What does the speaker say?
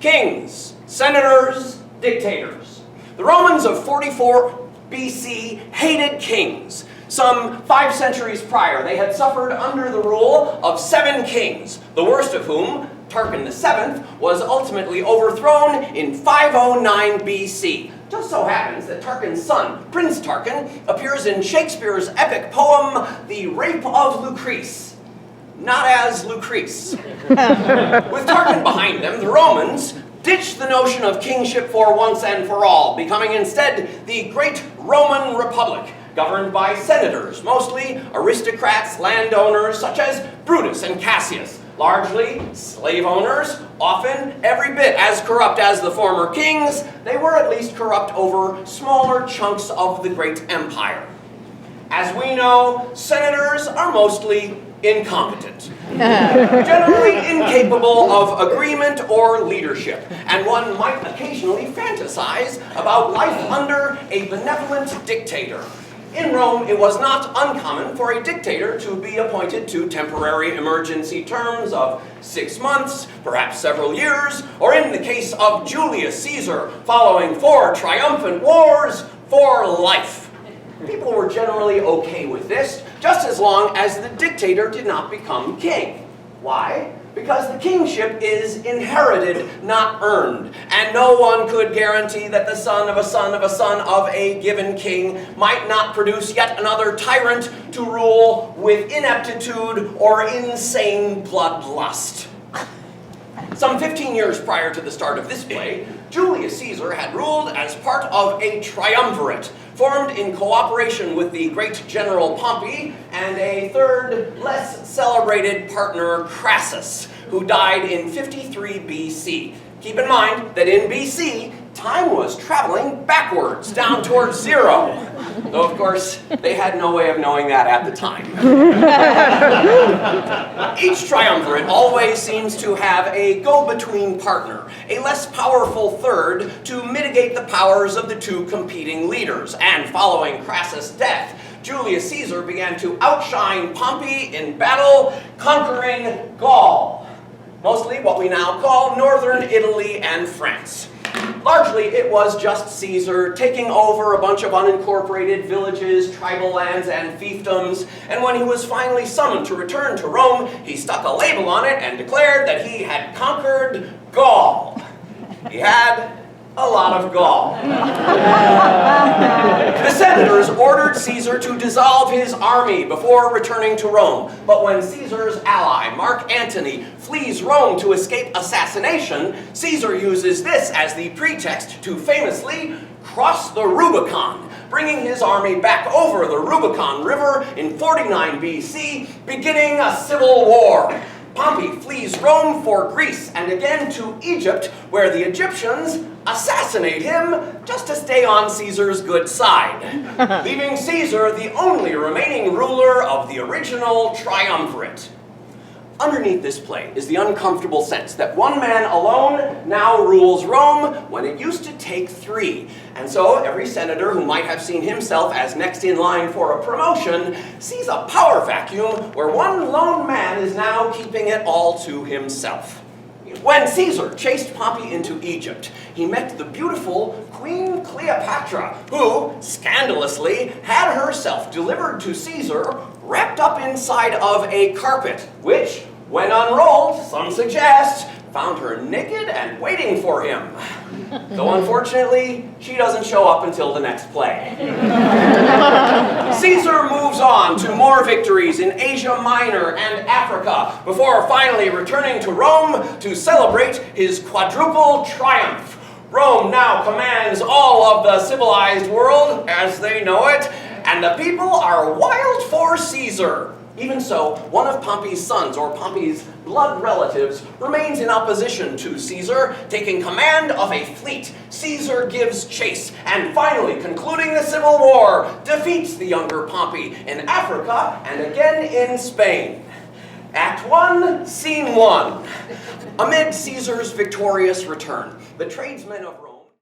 Kings, senators, dictators. The Romans of 44 BC hated kings. Some 5 centuries prior, they had suffered under the rule of 7 kings, the worst of whom, Tarquin VII, was ultimately overthrown in 509 BC. Just so happens that Tarquin's son, Prince Tarquin, appears in Shakespeare's epic poem, The Rape of Lucrece. Not as Lucrece. With Tarquin behind them, the Romans ditched the notion of kingship for once and for all, becoming instead the Great Roman Republic, governed by senators, mostly aristocrats, landowners such as Brutus and Cassius, largely slave owners, often every bit as corrupt as the former kings. They were at least corrupt over smaller chunks of the great empire. As we know, senators are mostly incompetent, generally incapable of agreement or leadership, and one might occasionally fantasize about life under a benevolent dictator. In Rome, it was not uncommon for a dictator to be appointed to temporary emergency terms of 6 months, perhaps several years, or in the case of Julius Caesar, following 4 triumphant wars, for life. People were generally okay with this, just as long as the dictator did not become king. Why? Because the kingship is inherited, not earned, and no one could guarantee that the son of a son of a son of a given king might not produce yet another tyrant to rule with ineptitude or insane bloodlust. Some 15 years prior to the start of this play, Julius Caesar had ruled as part of a triumvirate, formed in cooperation with the great general Pompey and a third, less celebrated partner, Crassus, who died in 53 BC. Keep in mind that in BC, time was traveling backwards, down towards 0. Though, of course, they had no way of knowing that at the time. Each triumvirate always seems to have a go-between partner, a less powerful third, to mitigate the powers of the 2 competing leaders. And following Crassus' death, Julius Caesar began to outshine Pompey in battle, conquering Gaul, mostly what we now call northern Italy and France. Largely, it was just Caesar taking over a bunch of unincorporated villages, tribal lands, and fiefdoms, and when he was finally summoned to return to Rome, he stuck a label on it and declared that he had conquered Gaul. He had a lot of Gaul. The senators ordered Caesar to dissolve his army before returning to Rome, but when Caesar's ally, Mark Antony, flees Rome to escape assassination, Caesar uses this as the pretext to famously cross the Rubicon, bringing his army back over the Rubicon River in 49 BC, beginning a civil war. Pompey flees Rome for Greece and again to Egypt, where the Egyptians assassinate him just to stay on Caesar's good side, leaving Caesar the only remaining ruler of the original triumvirate. Underneath this play is the uncomfortable sense that one man alone now rules Rome when it used to take 3. And so every senator who might have seen himself as next in line for a promotion sees a power vacuum where one lone man is now keeping it all to himself. When Caesar chased Pompey into Egypt, he met the beautiful Queen Cleopatra, who, scandalously, had herself delivered to Caesar wrapped up inside of a carpet, which, when unrolled, some suggest, found her naked and waiting for him. Though unfortunately, she doesn't show up until the next play. Caesar moves on to more victories in Asia Minor and Africa before finally returning to Rome to celebrate his quadruple triumph. Rome now commands all of the civilized world as they know it, and the people are wild for Caesar. Even so, one of Pompey's sons, or Pompey's blood relatives, remains in opposition to Caesar, taking command of a fleet. Caesar gives chase, and finally, concluding the civil war, defeats the younger Pompey in Africa and again in Spain. Act 1, Scene 1. Amid Caesar's victorious return, the tradesmen of Rome